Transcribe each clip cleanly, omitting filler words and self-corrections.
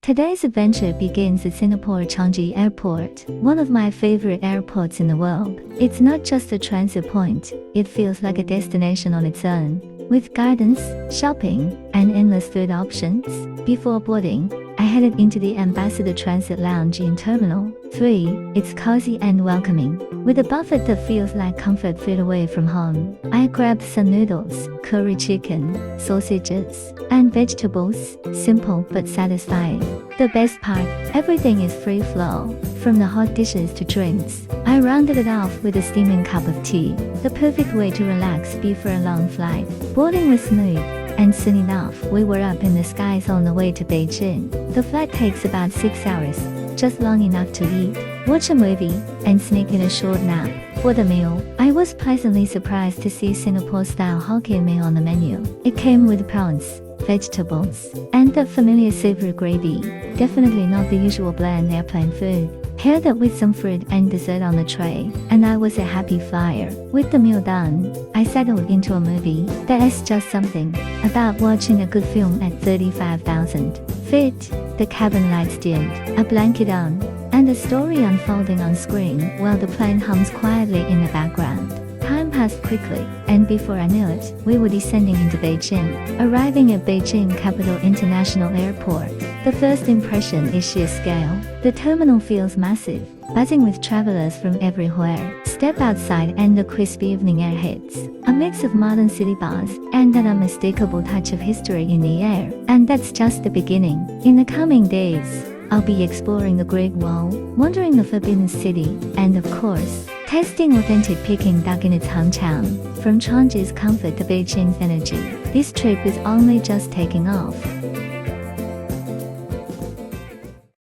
Today's adventure begins at Singapore Changi Airport, one of my favorite airports in the world. It's not just a transit point, it feels like a destination on its own, with gardens, shopping, and endless food options. Before boarding, I headed into the Ambassador Transit Lounge in Terminal 3. It's cozy and welcoming, with a buffet that feels like comfort food away from home. I grabbed some noodles, curry chicken, sausages, and vegetables, simple but satisfying. The best part, everything is free flow, from the hot dishes to drinks. I rounded it off with a steaming cup of tea, the perfect way to relax before a long flight. Boarding was smooth, and soon enough, we were up in the skies on the way to Beijing. The flight takes about 6 hours, just long enough to eat, watch a movie, and sneak in a short nap. For the meal, I was pleasantly surprised to see Singapore-style Hokkien meal on the menu. It came with prawns, vegetables, and the familiar savory gravy. Definitely not the usual bland airplane food. Paired that with some fruit and dessert on the tray, and I was a happy flyer. With the meal done, I settled into a movie. There's just something about watching a good film at 35,000 feet. The cabin lights dimmed, a blanket on, and the story unfolding on screen while the plane hums quietly in the background. Time passed quickly, and before I knew it, we were descending into Beijing, arriving at Beijing Capital International Airport. The first impression is sheer scale. The terminal feels massive, buzzing with travelers from everywhere. Step outside and the crisp evening air hits, a mix of modern city bars and an unmistakable touch of history in the air. And that's just the beginning. In the coming days, I'll be exploring the Great Wall, wandering the Forbidden City, and of course, tasting authentic Peking duck in its hometown. From Changi's comfort to Beijing's energy, this trip is only just taking off.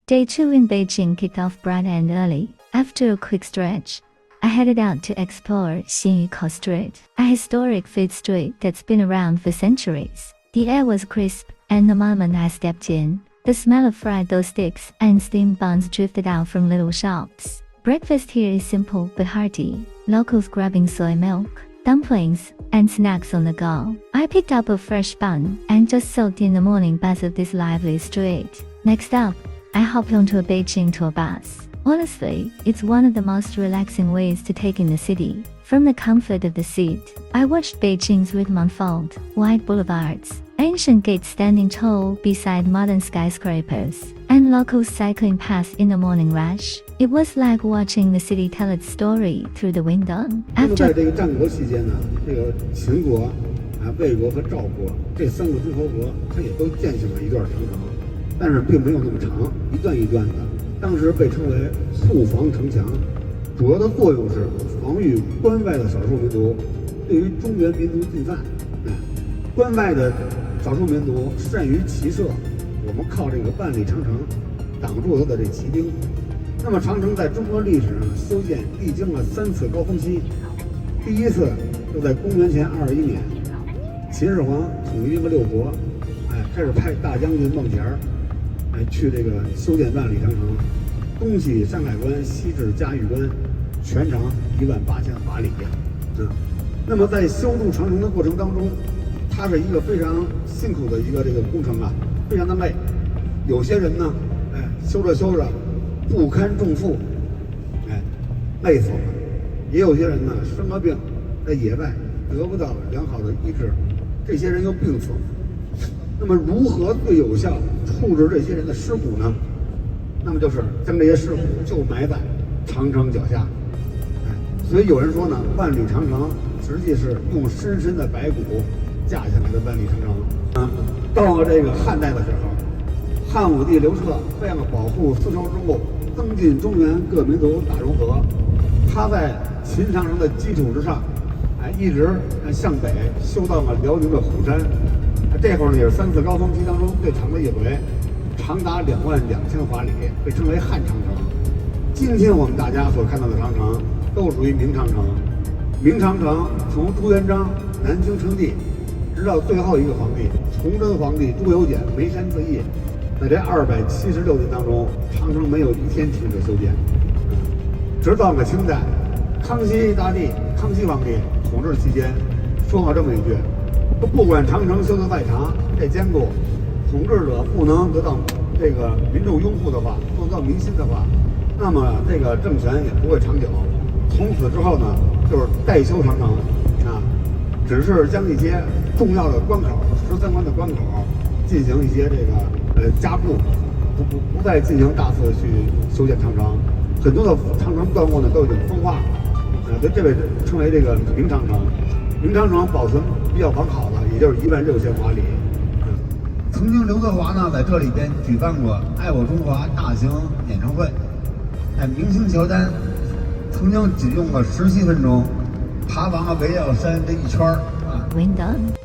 Day 2 in Beijing kicked off bright and early. After a quick stretch, I headed out to explore Xinyu Street, a historic food street that's been around for centuries. The air was crisp, and the moment I stepped in, the smell of fried dough sticks and steamed buns drifted out from little shops. Breakfast here is simple but hearty, locals grabbing soy milk, dumplings, and snacks on the go. I picked up a fresh bun and just soaked in the morning buzz of this lively street. Next up, I hopped onto a Beijing tour bus. Honestly, it's one of the most relaxing ways to take in the city. From the comfort of the seat, I watched Beijing's rhythm unfold, wide boulevards, ancient gates standing tall beside modern skyscrapers, and locals cycling past in the morning rush. It was like watching the city tell its story through the window. 在这个战国期间呢，这个秦国、魏国和赵国这3个诸侯国，它也都建起了一段长城，但是并没有那么长，一段一段的。当时被称为护防城墙，主要的作用是防御关外的少数民族对于中原民族进犯。关外的少数民族善于骑射，我们靠这个万里长城挡住他的这骑兵。那么长城在中国历史上修建历经了3次高峰期。第一次就在公元前21年，秦始皇统一了6国，开始派大将军孟恬去这个修建万里长城，东起山海关，西至嘉峪关，全长18000华里。那么在修筑长城的过程当中，它是一个非常辛苦的一个这个工程啊，非常的累。有些人呢，修着修着不堪重负，累死了；也有些人呢生了病，在野外得不到良好的医治，这些人又病死了。那么如何最有效处置这些人的尸骨呢？那么就是将这些尸骨就埋在长城脚下。所以有人说呢，万里长城实际是用深深的白骨架下来的万里长城。到了这个汉代的时候，汉武帝刘彻为了保护丝绸之路，增进中原各民族大融合，他在秦长城的基础之上，一直向北修到了辽宁的虎山。这会儿呢也是3次高峰期当中最长的一回，长达22000华里，被称为汉长城。今天我们大家所看到的长城都属于明长城。明长城从朱元璋南京称帝，直到最后一个皇帝崇祯皇帝朱由检眉山自缢，在这276年当中，长城没有一天停止修建。直到了清代，康熙大帝、康熙皇帝统治期间，说过这么一句：不管长城修得再长，再坚固，统治者不能得到这个民众拥护的话，塑造民心的话，那么这个政权也不会长久。从此之后呢，就是代修长城啊，只是将一些重要的关口，13关的关口进行一些这个加固，不再进行大肆的去修建长城。很多的长城段落呢都已经风化，对这位称为这个明长城。明长城保存比较完好的，也就是16000华里。曾经刘德华呢在这里边举办过《爱我中华》大型演唱会，明星乔丹曾经只用了17分钟爬完了围绕山这一圈啊。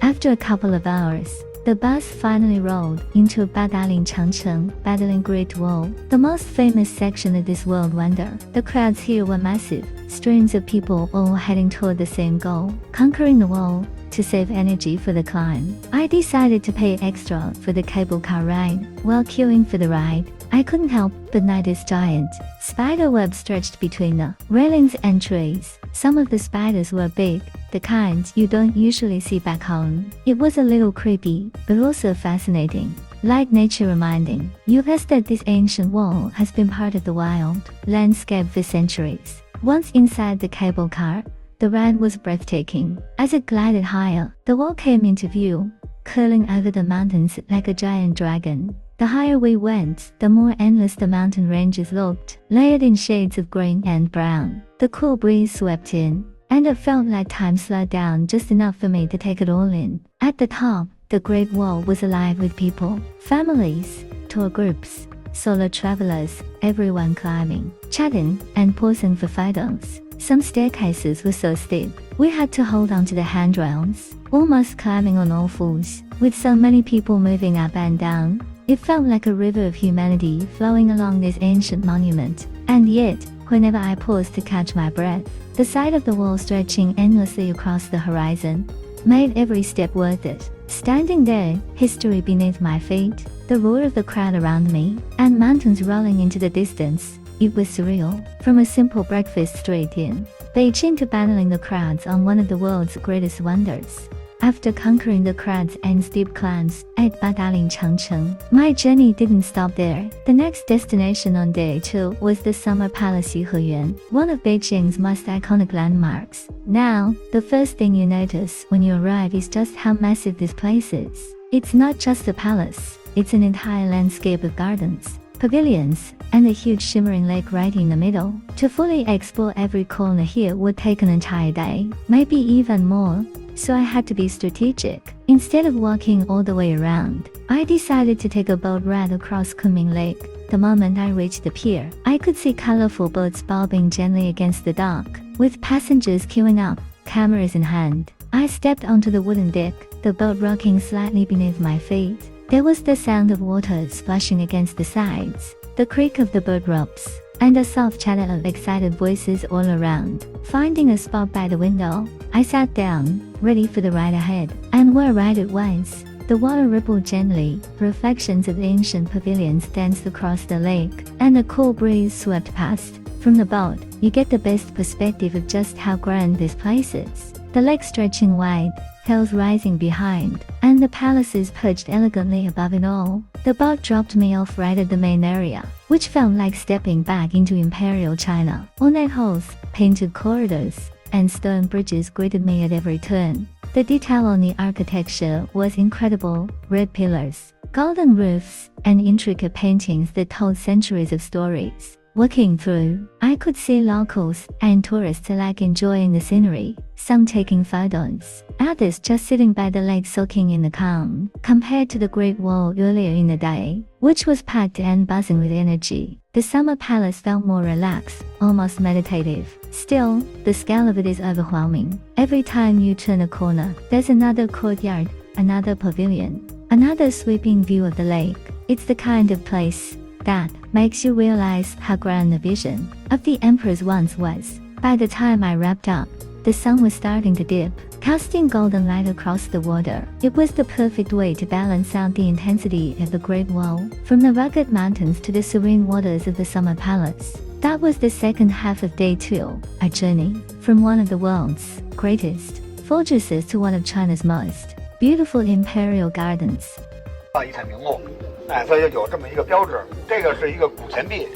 After a couple of hours, the bus finally rolled into Badaling Changcheng, Badaling Great Wall, the most famous section of this world wonder. The crowds here were massive, streams of people all heading toward the same goal, conquering the wall. To save energy for the climb, I decided to pay extra for the cable car ride. While queuing for the ride, I couldn't help but notice giant spider webs stretched between the railings and trees. Some of the spiders were big, the kinds you don't usually see back home. It was a little creepy, but also fascinating. Like nature reminding us that this ancient wall has been part of the wild landscape for centuries. Once inside the cable car, the ride was breathtaking. As it glided higher, the wall came into view, curling over the mountains like a giant dragon. The higher we went, the more endless the mountain ranges looked, layered in shades of green and brown. The cool breeze swept in, and it felt like time slowed down just enough for me to take it all in. At the top, the Great Wall was alive with people, families, tour groups, solo travelers, everyone climbing, chatting, and pausing for photos. Some staircases were so steep, we had to hold onto the handrails, almost climbing on all fours. With so many people moving up and down, it felt like a river of humanity flowing along this ancient monument. And yet, whenever I paused to catch my breath, the sight of the wall stretching endlessly across the horizon made every step worth it. Standing there, history beneath my feet, the roar of the crowd around me, and mountains rolling into the distance, it was surreal. From a simple breakfast straight in Beijing to battling the crowds on one of the world's greatest wonders. After conquering the crowds and steep climbs at Badaling Changcheng, my journey didn't stop there. The next destination on day 2 was the Summer Palace Yiheyuan, one of Beijing's most iconic landmarks. Now, the first thing you notice when you arrive is just how massive this place is. It's not just a palace, it's an entire landscape of gardens, pavilions, and a huge shimmering lake right in the middle. To fully explore every corner here would take an entire day, maybe even more. So I had to be strategic. Instead of walking all the way around, I decided to take a boat ride across Kunming Lake. The moment I reached the pier, I could see colorful boats bobbing gently against the dock, with passengers queuing up, cameras in hand. I stepped onto the wooden deck, the boat rocking slightly beneath my feet. There was the sound of water splashing against the sides, the creak of the boat ropes, and a soft chatter of excited voices all around. Finding a spot by the window, I sat down, ready for the ride ahead. And what a ride it was! The water rippled gently, reflections of ancient pavilions danced across the lake, and a cool breeze swept past. From the boat, you get the best perspective of just how grand this place is. The lake stretching wide, hills rising behind, and the palaces perched elegantly above it all. The boat dropped me off right at the main area, which felt like stepping back into Imperial China. Ornate halls, painted corridors, and stone bridges greeted me at every turn. The detail on the architecture was incredible: red pillars, golden roofs, and intricate paintings that told centuries of stories. Walking through, I could see locals and tourists alike enjoying the scenery, some taking photos, others just sitting by the lake soaking in the calm. Compared to the Great Wall earlier in the day, which was packed and buzzing with energy, the Summer Palace felt more relaxed, almost meditative. Still, the scale of it is overwhelming. Every time you turn a corner, there's another courtyard, another pavilion, another sweeping view of the lake. It's the kind of place that makes you realize how grand the vision of the emperors once was. By the time I wrapped up, the sun was starting to dip, casting golden light across the water. It was the perfect way to balance out the intensity of the Great Wall, from the rugged mountains to the serene waters of the Summer Palace. That was the second half of day 2, a journey from one of the world's greatest fortresses to one of China's most beautiful imperial gardens. 遗产名录，所以就有这么一个标志。这个是一个古钱币，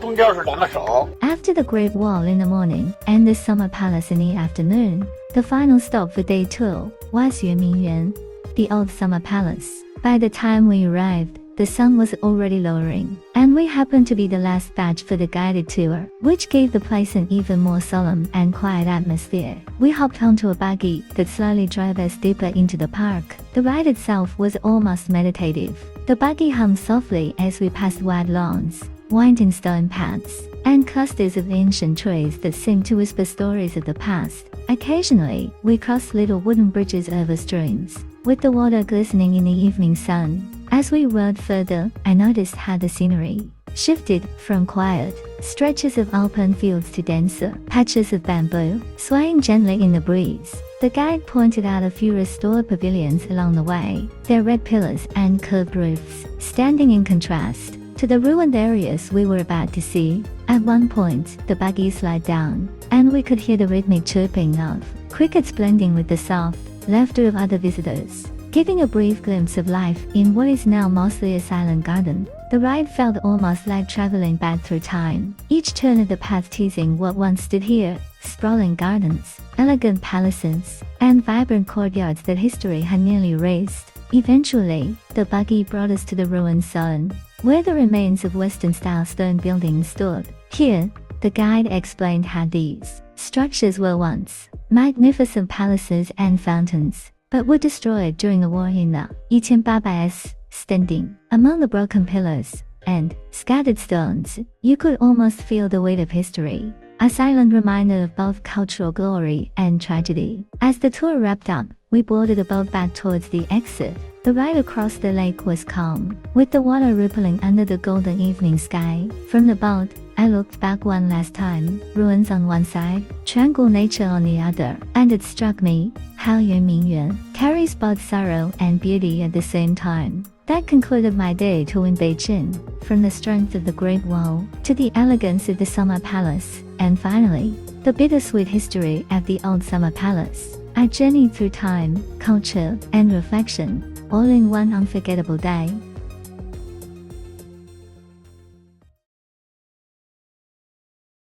中间是2个手。After the Great Wall in the morning and the Summer Palace in the afternoon, the final stop for day 2 was Yuanmingyuan, the old Summer Palace. By the time we arrived, the sun was already lowering, and we happened to be the last batch for the guided tour, which gave the place an even more solemn and quiet atmosphere. We hopped onto a buggy that slowly drove us deeper into the park. The ride itself was almost meditative. The buggy hummed softly as we passed wide lawns, winding stone paths, and clusters of ancient trees that seemed to whisper stories of the past. Occasionally, we crossed little wooden bridges over streams, with the water glistening in the evening sun. As we rode further, I noticed how the scenery shifted from quiet stretches of open fields to denser patches of bamboo, swaying gently in the breeze. The guide pointed out a few restored pavilions along the way, their red pillars and curved roofs standing in contrast to the ruined areas we were about to see. At one point, the buggy slowed down, and we could hear the rhythmic chirping of crickets blending with the soft laughter of other visitors, giving a brief glimpse of life in what is now mostly a silent garden. The ride felt almost like traveling back through time, each turn of the path teasing what once stood here: sprawling gardens, elegant palaces, and vibrant courtyards that history had nearly erased. Eventually, the buggy brought us to the ruined zone, where the remains of Western-style stone buildings stood. Here, the guide explained how these structures were once magnificent palaces and fountains, but were destroyed during the war in the 1800s. Standing among the broken pillars and scattered stones, you could almost feel the weight of history, a silent reminder of both cultural glory and tragedy. As the tour wrapped up, we boarded a boat back towards the exit. The ride across the lake was calm, with the water rippling under the golden evening sky. From the boat, I looked back one last time, ruins on one side, tranquil nature on the other, and it struck me how Yuanmingyuan carries both sorrow and beauty at the same time. That concluded my day tour in Beijing, from the strength of the Great Wall to the elegance of the Summer Palace, and finally, the bittersweet history of the old Summer Palace. I journeyed through time, culture, and reflection, all in one unforgettable day.